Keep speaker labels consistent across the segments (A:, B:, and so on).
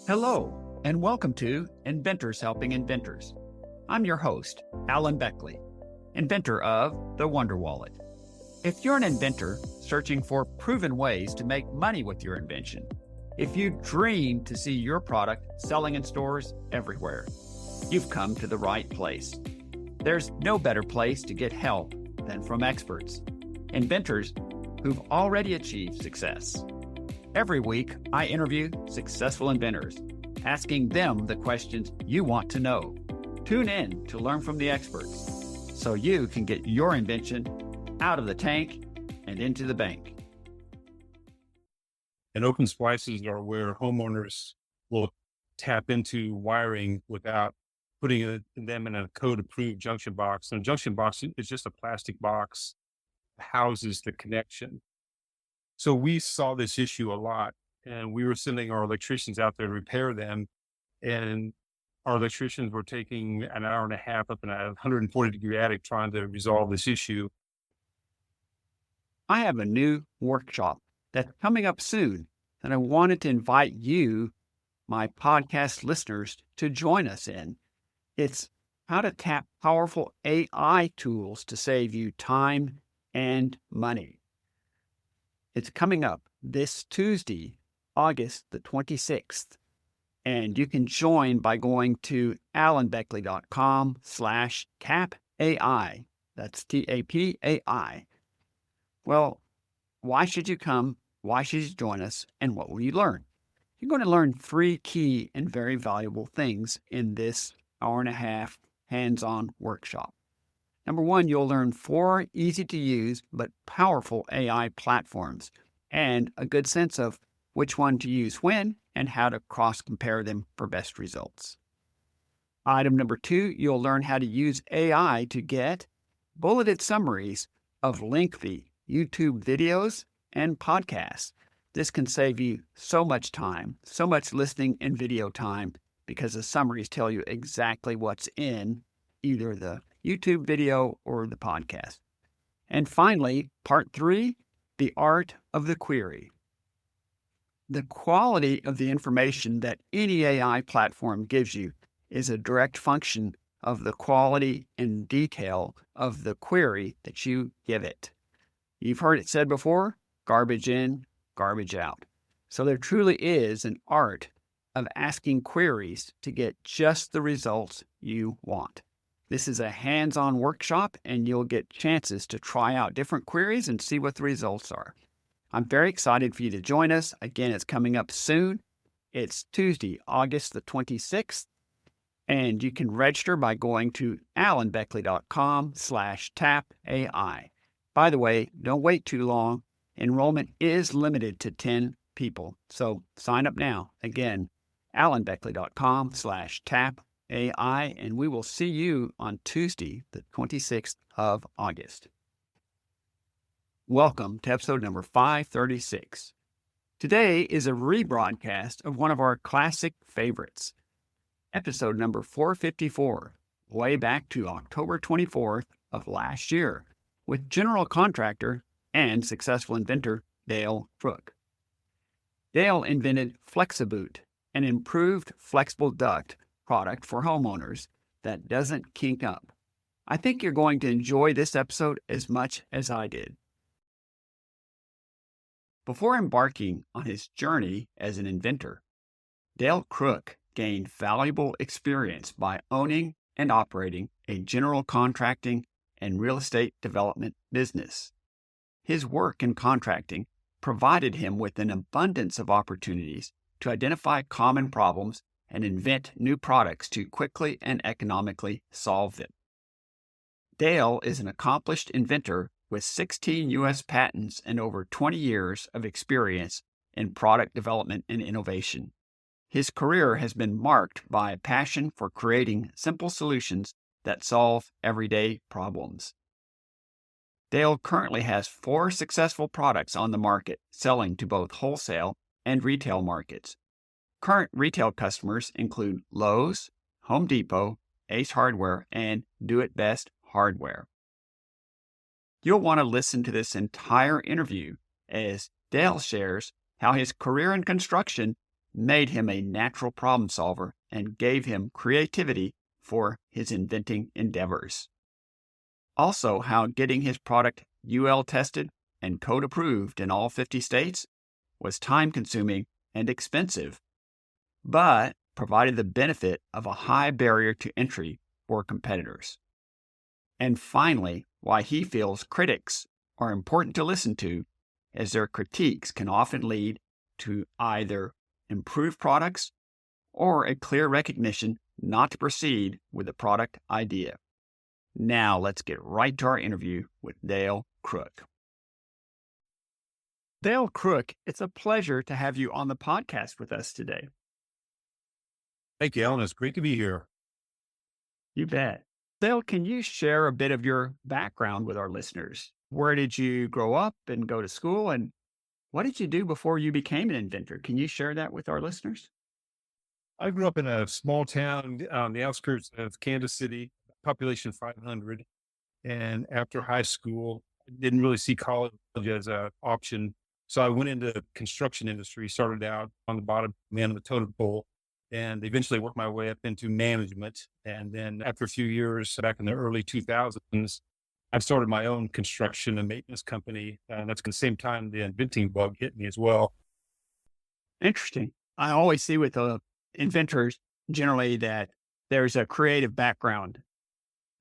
A: Hello, and welcome to Inventors Helping Inventors. I'm your host, Alan Beckley, inventor of the Wonder Wallet. If you're an inventor searching for proven ways to make money with your invention, if you dream to see your product selling in stores everywhere, you've come to the right place. There's no better place to get help than from experts, inventors who've already achieved success. Every week, I interview successful inventors, asking them the questions you want to know. Tune in to learn from the experts so you can get your invention out of the tank and into the bank.
B: And open splices are where homeowners will tap into wiring without putting them in a code-approved junction box. And a junction box is just a plastic box that houses the connection. So we saw this issue a lot, and we were sending our electricians out there to repair them. And our electricians were taking an hour and a half up in a 140-degree attic trying to resolve this issue.
A: I have a new workshop that's coming up soon, and I wanted to invite you, my podcast listeners, to join us in. It's how to tap powerful AI tools to save you time and money. It's coming up this Tuesday, August the 26th, and you can join by going to alanbeckley.com/tapai. That's TAPAI. Well, why should you come? Why should you join us? And what will you learn? You're going to learn 3 key and very valuable things in this hour-and-a-half hands-on workshop. Number 1, you'll learn 4 easy-to-use but powerful AI platforms and a good sense of which one to use when and how to cross-compare them for best results. Item number 2, you'll learn how to use AI to get bulleted summaries of lengthy YouTube videos and podcasts. This can save you so much time, so much listening and video time, because the summaries tell you exactly what's in either the YouTube video or the podcast. And finally, part 3, the art of the query. The quality of the information that any AI platform gives you is a direct function of the quality and detail of the query that you give it. You've heard it said before, garbage in, garbage out. So there truly is an art of asking queries to get just the results you want. This is a hands-on workshop, and you'll get chances to try out different queries and see what the results are. I'm very excited for you to join us. Again, it's coming up soon. It's Tuesday, August the 26th, and you can register by going to alanbeckley.com/tapai. By the way, don't wait too long. Enrollment is limited to 10 people, so sign up now. Again, alanbeckley.com/tapai, and we will see you on Tuesday, the 26th of August. Welcome to episode number 536. Today is a rebroadcast of one of our classic favorites, episode number 454, way back to October 24th of last year, with general contractor and successful inventor Dale Crook. Dale invented FlexiBoot, an improved flexible duct product for homeowners that doesn't kink up. I think you're going to enjoy this episode as much as I did. Before embarking on his journey as an inventor, Dale Crook gained valuable experience by owning and operating a general contracting and real estate development business. His work in contracting provided him with an abundance of opportunities to identify common problems and invent new products to quickly and economically solve them. Dale is an accomplished inventor with 16 U.S. patents and over 20 years of experience in product development and innovation. His career has been marked by a passion for creating simple solutions that solve everyday problems. Dale currently has 4 successful products on the market, selling to both wholesale and retail markets. Current retail customers include Lowe's, Home Depot, Ace Hardware, and Do It Best Hardware. You'll want to listen to this entire interview as Dale shares how his career in construction made him a natural problem solver and gave him creativity for his inventing endeavors. Also, how getting his product UL tested and code approved in all 50 states was time consuming and expensive, but provided the benefit of a high barrier to entry for competitors. And finally, why he feels critics are important to listen to, as their critiques can often lead to either improved products or a clear recognition not to proceed with the product idea. Now let's get right to our interview with Dale Crook. Dale Crook, it's a pleasure to have you on the podcast with us today.
B: Thank you, Alan. It's great to be here.
A: You bet. Dale, can you share a bit of your background with our listeners? Where did you grow up and go to school? And what did you do before you became an inventor? Can you share that with our listeners?
B: I grew up in a small town on the outskirts of Kansas City, population 500. And after high school, I didn't really see college as an option. So I went into the construction industry, started out on the bottom end of the totem pole, and eventually worked my way up into management. And then after a few years, back in the early 2000s, I started my own construction and maintenance company. And that's at the same time the inventing bug hit me as well.
A: Interesting. I always see with the inventors generally that there's a creative background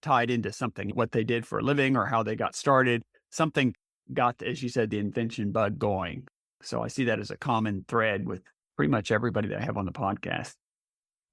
A: tied into something, what they did for a living or how they got started. Something got, as you said, the invention bug going. So I see that as a common thread with pretty much everybody that I have on the podcast.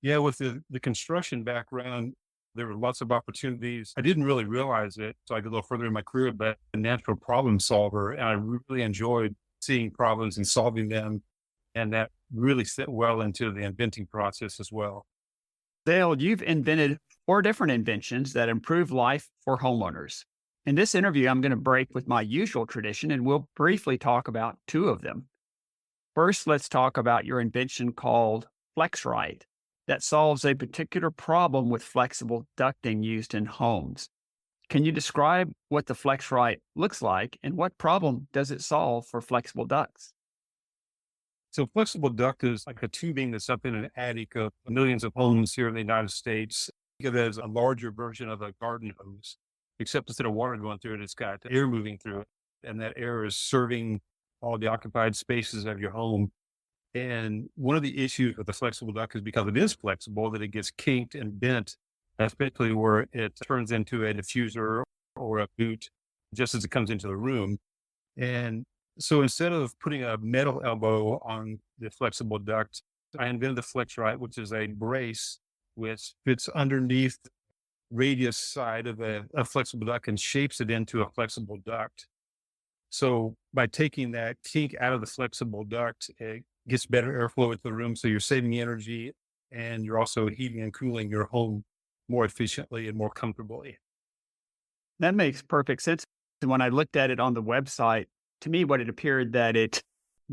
B: Yeah, with the construction background, there were lots of opportunities. I didn't really realize it. So I got a little further in my career, but a natural problem solver. And I really enjoyed seeing problems and solving them. And that really fit well into the inventing process as well.
A: Dale, you've invented 4 different inventions that improve life for homeowners. In this interview, I'm going to break with my usual tradition and we'll briefly talk about 2 of them. First, let's talk about your invention called FlexRite that solves a particular problem with flexible ducting used in homes. Can you describe what the FlexRite looks like and what problem does it solve for flexible ducts?
B: So flexible duct is like a tubing that's up in an attic of millions of homes here in the United States. Think of it as a larger version of a garden hose, except instead of water going through it, it's got air moving through it. And that air is serving all the occupied spaces of your home. And one of the issues with the flexible duct is because it is flexible, that it gets kinked and bent, especially where it turns into a diffuser or a boot just as it comes into the room. And so instead of putting a metal elbow on the flexible duct, I invented the FlexRite, which is a brace which fits underneath the radius side of a flexible duct and shapes it into a flexible duct. So by taking that kink out of the flexible duct, it gets better airflow into the room. So you're saving energy and you're also heating and cooling your home more efficiently and more comfortably.
A: That makes perfect sense. When I looked at it on the website, to me, what it appeared that it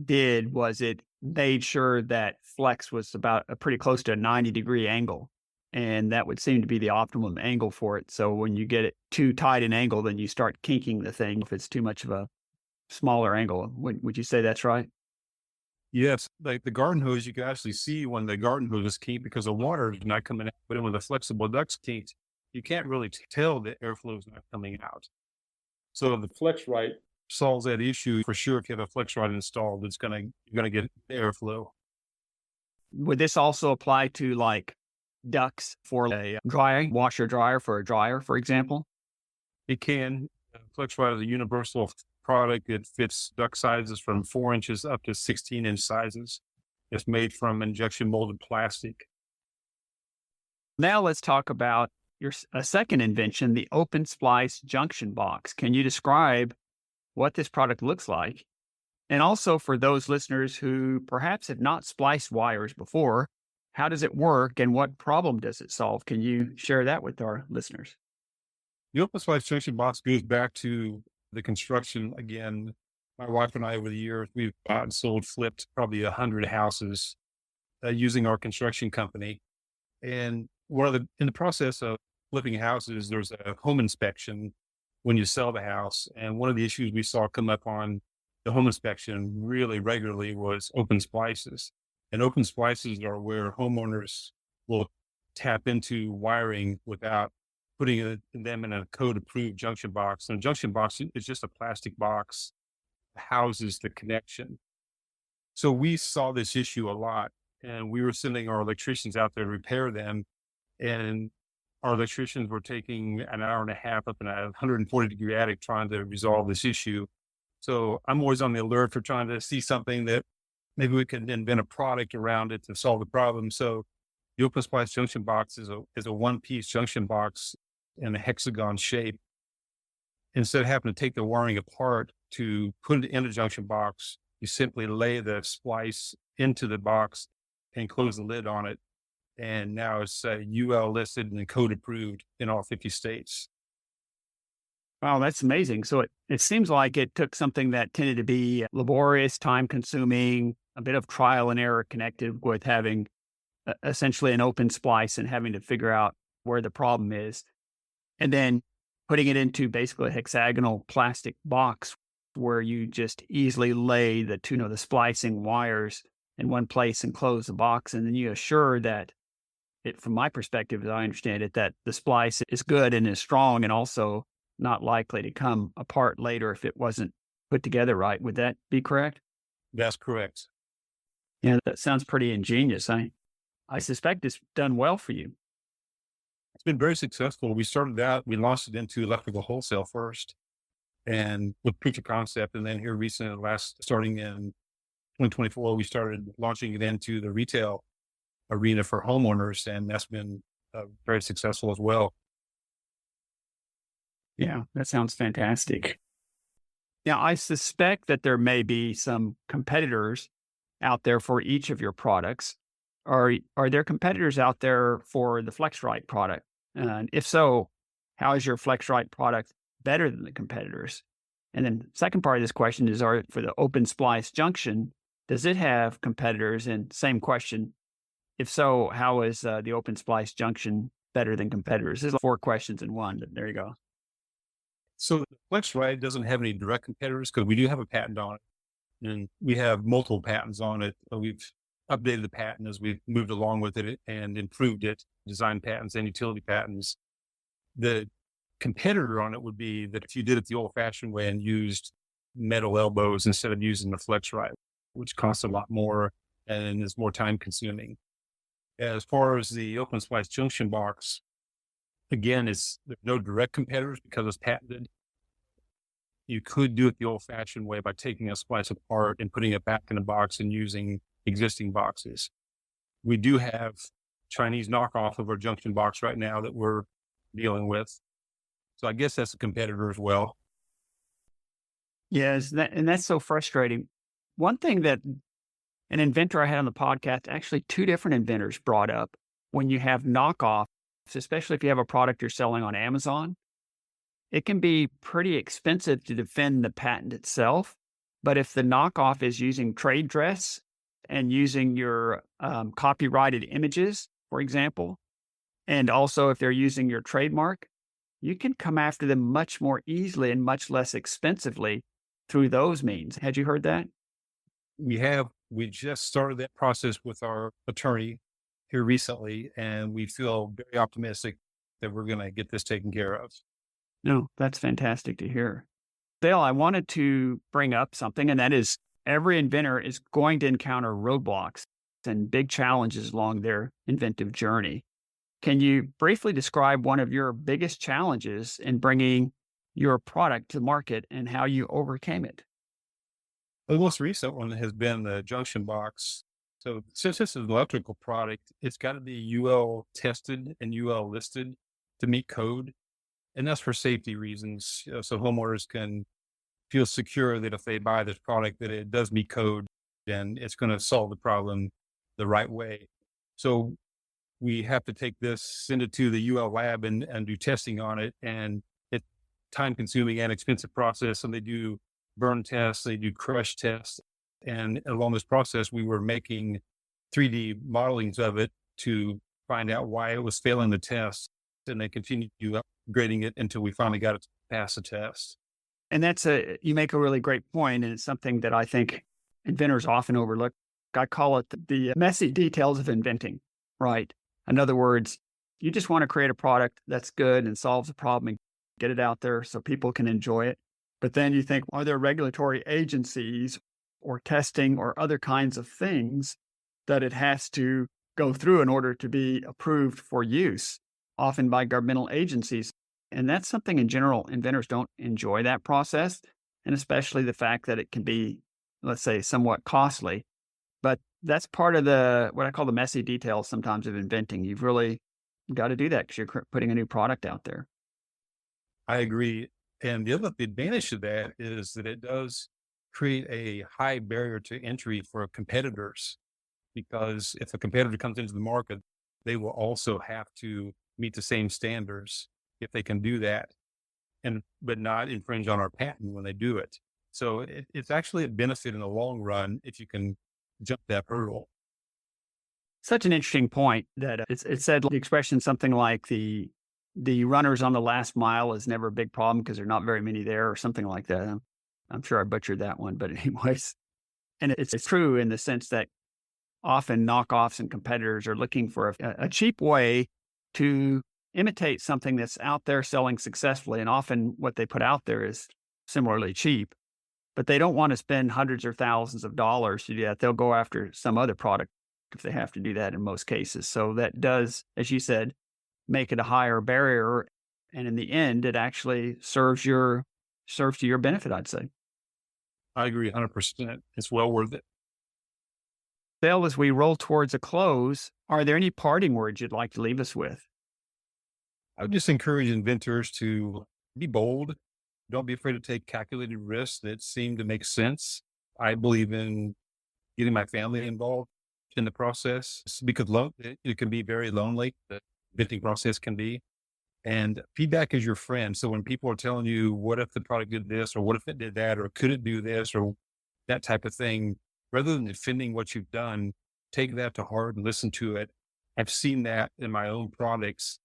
A: did was it made sure that flex was about a pretty close to a 90-degree angle. And that would seem to be the optimum angle for it. So when you get it too tight an angle, then you start kinking the thing if it's too much of a smaller angle. Would you say that's right?
B: Yes, like the garden hose, you can actually see when the garden hose is kinked because the water is not coming out. But when the flexible duct's kinked, you can't really tell the airflow is not coming out. So the FlexRite solves that issue for sure. If you have a FlexRite installed, you're gonna get airflow.
A: Would this also apply to like ducts for a dryer, washer dryer for a dryer, for example?
B: It can. FlexRite is a universal product. It fits duct sizes from 4 inches up to 16-inch sizes. It's made from injection molded plastic.
A: Now let's talk about your a second invention, the open splice junction box. Can you describe what this product looks like? And also for those listeners who perhaps have not spliced wires before, how does it work and what problem does it solve? Can you share that with our listeners?
B: The open splice junction box goes back to the construction again. My wife and I, over the years, we've bought and sold, flipped probably 100 houses using our construction company. And in the process of flipping houses, there's a home inspection when you sell the house. And one of the issues we saw come up on the home inspection really regularly was open splices. And open splices are where homeowners will tap into wiring without putting them in a code approved junction box. And a junction box is just a plastic box that houses the connection. So we saw this issue a lot, and we were sending our electricians out there to repair them. And our electricians were taking an hour and a half up in a 140-degree attic trying to resolve this issue. So I'm always on the alert for trying to see something that maybe we can invent a product around it to solve the problem. So the open splice junction box is a one-piece junction box in a hexagon shape. Instead of having to take the wiring apart to put it in a junction box, you simply lay the splice into the box and close the lid on it. And now it's UL listed and code approved in all 50 states.
A: Wow, that's amazing. So it seems like it took something that tended to be laborious, time consuming, a bit of trial and error connected with having essentially an open splice and having to figure out where the problem is. And then putting it into basically a hexagonal plastic box where you just easily lay the splicing wires in one place and close the box. And then you assure that from my perspective, as I understand it, that the splice is good and is strong and also not likely to come apart later if it wasn't put together right. Would that be correct?
B: That's correct.
A: Yeah, that sounds pretty ingenious. I suspect it's done well for you.
B: It's been very successful. We launched it into electrical wholesale first and with proof of concept. And then here recently, starting in 2024, we started launching it into the retail arena for homeowners. And that's been very successful as well.
A: Yeah, that sounds fantastic. Now, I suspect that there may be some competitors out there for each of your products. Are there competitors out there for the FlexRite product? And if so, how is your FlexRite product better than the competitors? And then the second part of this question is, for the open splice junction, does it have competitors? And same question, if so, how is the open splice junction better than competitors? There's 4 questions in one, but there you go.
B: So the FlexRite doesn't have any direct competitors because we do have a patent on it, and we have multiple patents on it. We've updated the patent as we've moved along with it and improved it, design patents and utility patents. The competitor on it would be that if you did it the old fashioned way and used metal elbows instead of using the FlexRite, which costs a lot more and is more time consuming. As far as the open splice junction box, again, there's no direct competitors because it's patented. You could do it the old fashioned way by taking a splice apart and putting it back in a box and using existing boxes. We do have Chinese knockoff of our junction box right now that we're dealing with. So I guess that's a competitor as well.
A: Yes, and that's so frustrating. One thing that an inventor I had on the podcast, actually 2 different inventors brought up, when you have knockoff, especially if you have a product you're selling on Amazon, it can be pretty expensive to defend the patent itself. But if the knockoff is using trade dress and using your copyrighted images, for example, and also if they're using your trademark, you can come after them much more easily and much less expensively through those means. Had you heard that?
B: We just started that process with our attorney here recently, and we feel very optimistic that we're going to get this taken care of.
A: No, that's fantastic to hear. Dale, I wanted to bring up something, and that is every inventor is going to encounter roadblocks and big challenges along their inventive journey. Can you briefly describe one of your biggest challenges in bringing your product to market and how you overcame it?
B: The most recent one has been the junction box. So since this is an electrical product, it's got to be UL tested and UL listed to meet code. And that's for safety reasons. So homeowners can feel secure that if they buy this product, that it does meet code and it's going to solve the problem the right way. So we have to take this, send it to the UL lab and do testing on it. And it's time consuming and expensive process. And they do burn tests, they do crush tests. And along this process, we were making 3D modelings of it to find out why it was failing the test. And they continued upgrading it until we finally got it to pass the test.
A: And you make a really great point, and it's something that I think inventors often overlook I call it the messy details of inventing, right? In other words, you just want to create a product that's good and solves a problem and get it out there so people can enjoy it. But then you think, are there regulatory agencies or testing or other kinds of things that it has to go through in order to be approved for use, often by governmental agencies? And that's something in general, inventors don't enjoy that process. And especially the fact that it can be, let's say, somewhat costly. But that's part of what I call the messy details sometimes of inventing. You've really got to do that because you're putting a new product out there.
B: I agree. And the advantage to that is that it does create a high barrier to entry for competitors, because if a competitor comes into the market, they will also have to meet the same standards if they can do that, but not infringe on our patent when they do it. So it's actually a benefit in the long run if you can jump that hurdle.
A: Such an interesting point that it said the expression something like the runners on the last mile is never a big problem because there are not very many there or something like that. I'm sure I butchered that one, but anyways, and it's true in the sense that often knockoffs and competitors are looking for a cheap way to imitate something that's out there selling successfully. And often what they put out there is similarly cheap, but they don't want to spend hundreds or thousands of dollars to do that. They'll go after some other product if they have to do that in most cases. So that does, as you said, make it a higher barrier. And in the end, it actually serves to your benefit, I'd say.
B: I agree 100%. It's well worth it.
A: Dale, as we roll towards a close, are there any parting words you'd like to leave us with?
B: I would just encourage inventors to be bold. Don't be afraid to take calculated risks that seem to make sense. I believe in getting my family involved in the process because it can be very lonely. The inventing process can be. And feedback is your friend. So when people are telling you, what if the product did this, or what if it did that, or could it do this, or that type of thing, rather than defending what you've done, take that to heart and listen to it. I've seen that in my own products,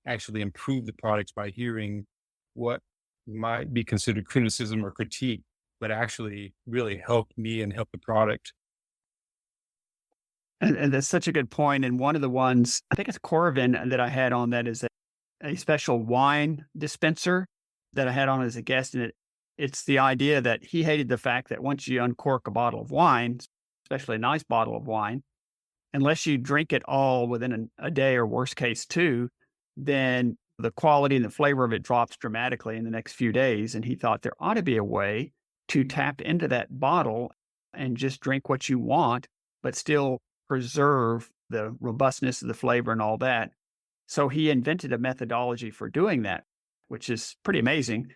B: actually improve the products by hearing what might be considered criticism or critique, but actually really helped me and help the product.
A: And that's such a good point. And one of the ones, I think it's Corvin that I had on that is a special wine dispenser that I had on as a guest. And it's the idea that he hated the fact that once you uncork a bottle of wine, especially a nice bottle of wine, unless you drink it all within a day or worst case two, then the quality and the flavor of it drops dramatically in the next few days. And he thought there ought to be a way to tap into that bottle and just drink what you want, but still preserve the robustness of the flavor and all that. So he invented a methodology for doing that, which is pretty amazing.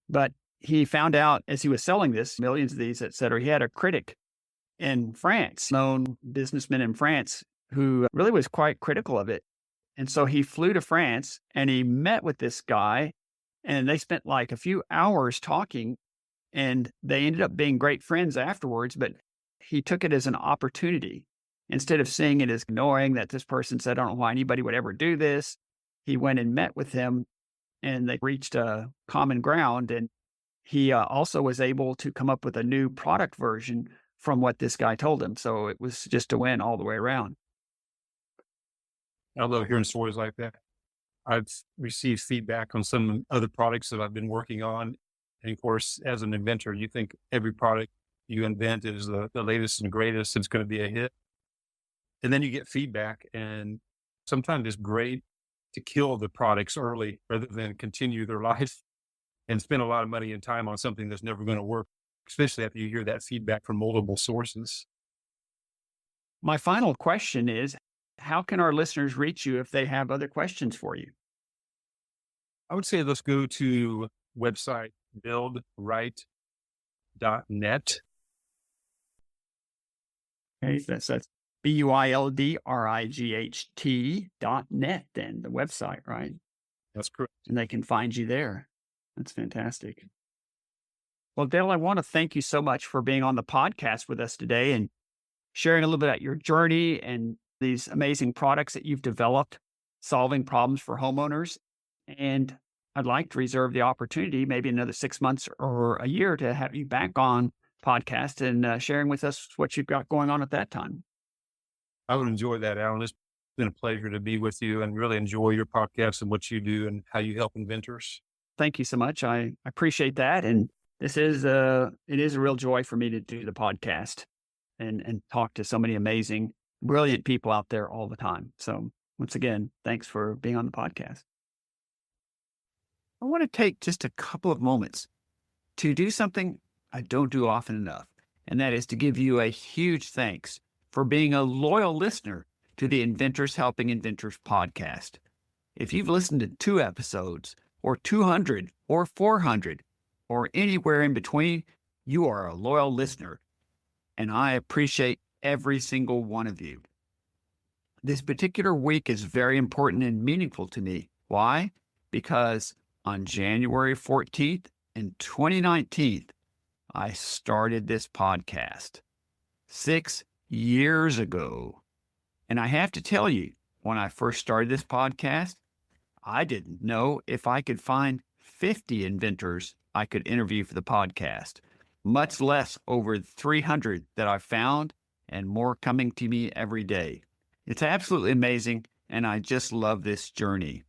A: But he found out as he was selling this, millions of these, et cetera, he had a critic in France, known businessman in France, who really was quite critical of it. And so he flew to France and he met with this guy and they spent like a few hours talking and they ended up being great friends afterwards. But he took it as an opportunity. Instead of seeing it as ignoring that this person said, I don't know why anybody would ever do this, he went and met with him and they reached a common ground. And he also was able to come up with a new product version from what this guy told him. So it was just a win all the way around.
B: I love hearing stories like that. I've received feedback on some other products that I've been working on. And of course, as an inventor, you think every product you invent is the latest and greatest. It's going to be a hit. And then you get feedback, and sometimes it's great to kill the products early rather than continue their life and spend a lot of money and time on something that's never going to work, especially after you hear that feedback from multiple sources.
A: My final question is, how can our listeners reach you if they have other questions for you?
B: I would say let's go to website buildright.net.
A: Okay, that's BUILDRIGHT.net, then the website, right?
B: That's correct.
A: And they can find you there. That's fantastic. Well, Dale, I want to thank you so much for being on the podcast with us today and sharing a little bit about your journey and these amazing products that you've developed, solving problems for homeowners. And I'd like to reserve the opportunity, maybe another 6 months or a year, to have you back on podcast and sharing with us what you've got going on at that time.
B: I would enjoy that, Alan. It's been a pleasure to be with you and really enjoy your podcast and what you do and how you help inventors.
A: Thank you so much. I appreciate that. And it is a real joy for me to do the podcast and talk to so many amazing, brilliant people out there all the time. So once again, thanks for being on the podcast. I want to take just a couple of moments to do something I don't do often enough, and that is to give you a huge thanks for being a loyal listener to the Inventors Helping Inventors podcast. If you've listened to 2 episodes, or 200, or 400, or anywhere in between, you are a loyal listener, and I appreciate every single one of you. This particular week is very important and meaningful to me. Why? Because on January 14th and 2019, I started this podcast 6 years ago. And I have to tell you, when I first started this podcast, I didn't know if I could find 50 inventors I could interview for the podcast, much less over 300 that I found and more coming to me every day. It's absolutely amazing, and I just love this journey.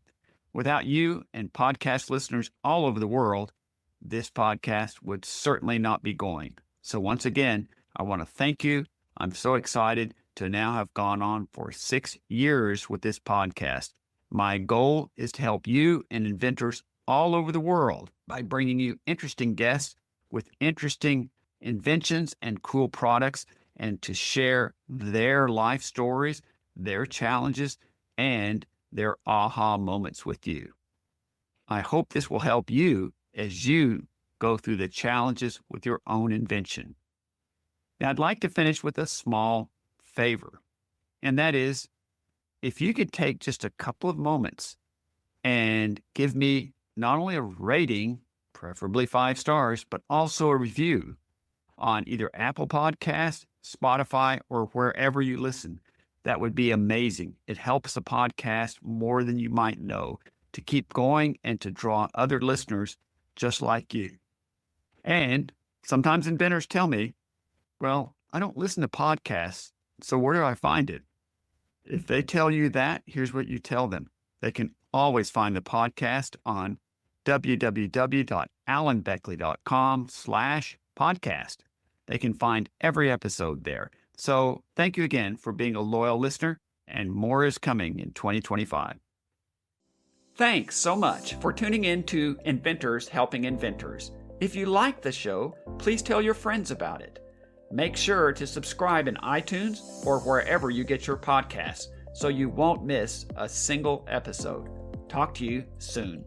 A: Without you and podcast listeners all over the world, this podcast would certainly not be going. So once again, I want to thank you. I'm so excited to now have gone on for 6 years with this podcast. My goal is to help you and inventors all over the world by bringing you interesting guests with interesting inventions and cool products, and to share their life stories, their challenges, and their aha moments with you. I hope this will help you as you go through the challenges with your own invention. Now, I'd like to finish with a small favor, and that is, if you could take just a couple of moments and give me not only a rating, preferably 5 stars, but also a review on either Apple Podcasts, Spotify, or wherever you listen, that would be amazing. It helps the podcast more than you might know to keep going and to draw other listeners just like you. And sometimes inventors tell me, well, I don't listen to podcasts, so where do I find it? If they tell you that, here's what you tell them. They can always find the podcast on www.alanbeckley.com/podcast. They can find every episode there. So thank you again for being a loyal listener, and more is coming in 2025. Thanks so much for tuning in to Inventors Helping Inventors. If you like the show, please tell your friends about it. Make sure to subscribe in iTunes or wherever you get your podcasts so you won't miss a single episode. Talk to you soon.